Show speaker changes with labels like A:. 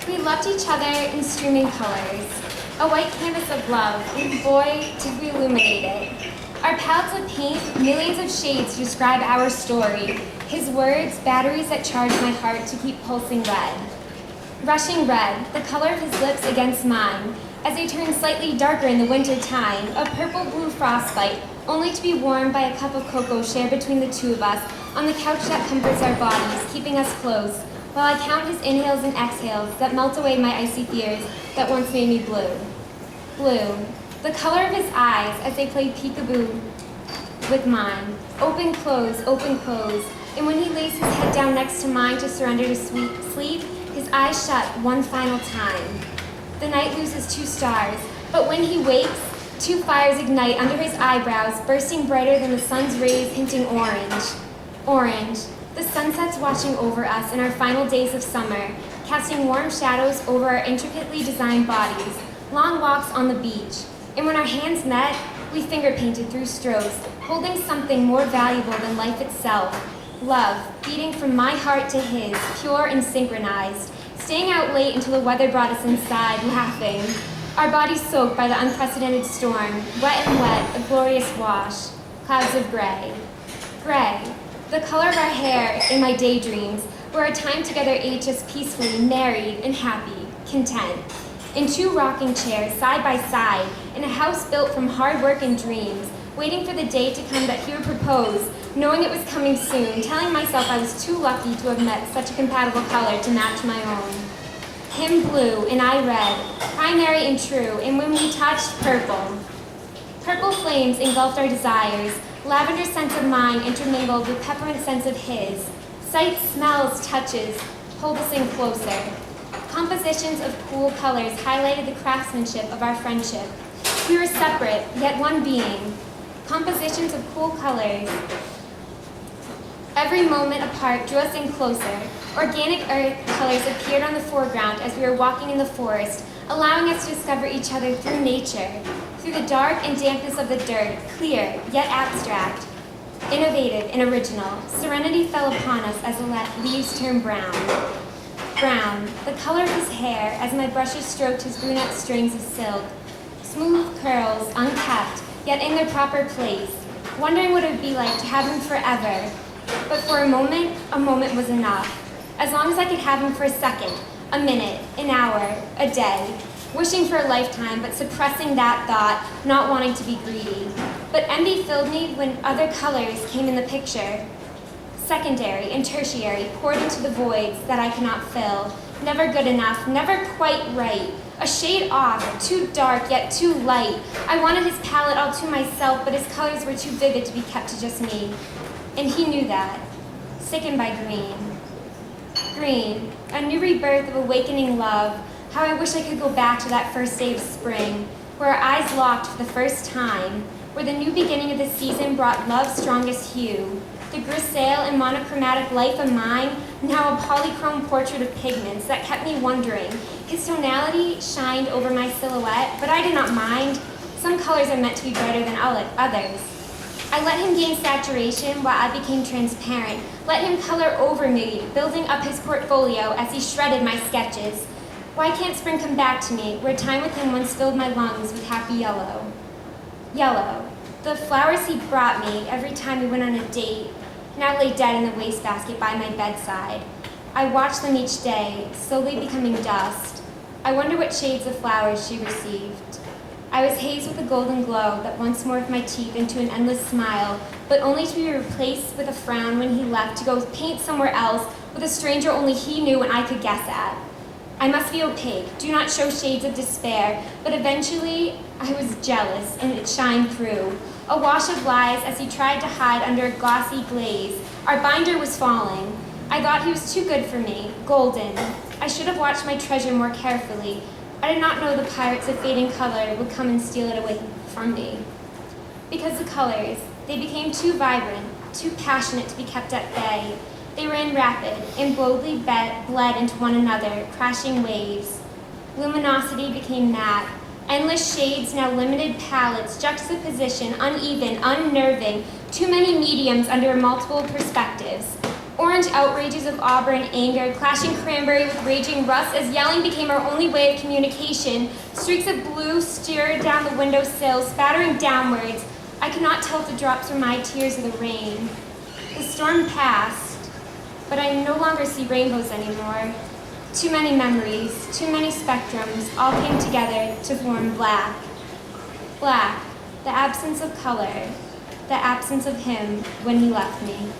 A: We loved each other in streaming colors, a white canvas of love, and boy, did we illuminate it. Our palettes of paint, millions of shades to describe our story. His words, batteries that charge my heart to keep pulsing red. Rushing red, the color of his lips against mine, as they turn slightly darker in the winter time, a purple-blue frostbite, only to be warmed by a cup of cocoa shared between the two of us on the couch that comforts our bodies, keeping us close, while I count his inhales and exhales that melt away my icy fears that once made me blue. Blue, the color of his eyes as they played peekaboo with mine. Open, close, and when he lays his head down next to mine to surrender to sweet sleep, his eyes shut one final time. The night loses 2 stars, but when he wakes, 2 fires ignite under his eyebrows, bursting brighter than the sun's rays, hinting orange. Orange, the sunsets watching over us in our final days of summer, casting warm shadows over our intricately designed bodies, long walks on the beach. And when our hands met, we finger-painted through strokes, holding something more valuable than life itself. Love, beating from my heart to his, pure and synchronized, staying out late until the weather brought us inside, laughing. Our bodies soaked by the unprecedented storm, wet and wet, a glorious wash, clouds of gray. Gray, the color of our hair in my daydreams, where our time together aged us peacefully, married and happy, content. In 2 rocking chairs, side by side, in a house built from hard work and dreams, waiting for the day to come that he would propose, knowing it was coming soon, telling myself I was too lucky to have met such a compatible color to match my own. Him blue and I red, primary and true, and when we touched, purple. Purple flames engulfed our desires, lavender scents of mine intermingled with peppermint scents of his. Sights, smells, touches pulled us in closer. Compositions of cool colors highlighted the craftsmanship of our friendship. We were separate, yet one being. Compositions of cool colors. Every moment apart drew us in closer. Organic earth colors appeared on the foreground as we were walking in the forest, allowing us to discover each other through nature, through the dark and dampness of the dirt, clear, yet abstract, innovative and original. Serenity fell upon us as the leaves turned brown. Brown, the color of his hair as my brushes stroked his brunette strings of silk. Smooth curls, unkept, yet in their proper place, wondering what it would be like to have him forever. But for a moment was enough. As long as I could have him for a second, a minute, an hour, a day, wishing for a lifetime, but suppressing that thought, not wanting to be greedy. But envy filled me when other colors came in the picture. Secondary and tertiary poured into the voids that I could not fill. Never good enough, never quite right. A shade off, too dark yet too light. I wanted his palette all to myself, but his colors were too vivid to be kept to just me. And he knew that. Sickened by green. Green, a new rebirth of awakening love. How I wish I could go back to that first day of spring, where our eyes locked for the first time, where the new beginning of the season brought love's strongest hue. The grisaille and monochromatic life of mine, now a polychrome portrait of pigments that kept me wondering. His tonality shined over my silhouette, but I did not mind. Some colors are meant to be brighter than others. I let him gain saturation while I became transparent. Let him color over me, building up his portfolio as he shredded my sketches. Why can't spring come back to me, where time with him once filled my lungs with happy yellow? Yellow, the flowers he brought me every time we went on a date, now lay dead in the wastebasket by my bedside. I watched them each day, slowly becoming dust. I wonder what shades of flowers she received. I was hazed with a golden glow that once morphed my teeth into an endless smile, but only to be replaced with a frown when he left to go paint somewhere else with a stranger only he knew and I could guess at. I must be opaque, do not show shades of despair, but eventually I was jealous and it shined through. A wash of lies as he tried to hide under a glossy glaze. Our binder was falling. I thought he was too good for me, golden. I should have watched my treasure more carefully. I did not know the pirates of fading color would come and steal it away from me. Because the colors, they became too vibrant, too passionate to be kept at bay. They ran rapid and boldly bled into one another, crashing waves. Luminosity became matte. Endless shades, now limited palettes, juxtaposition, uneven, unnerving, too many mediums under multiple perspectives. Orange outrages of Auburn anger, clashing cranberry with raging rust as yelling became our only way of communication. Streaks of blue stirred down the windowsill, spattering downwards. I could not tell if the drops were my tears or the rain. The storm passed, but I no longer see rainbows anymore. Too many memories, too many spectrums, all came together to form black. Black, the absence of color, the absence of him when he left me.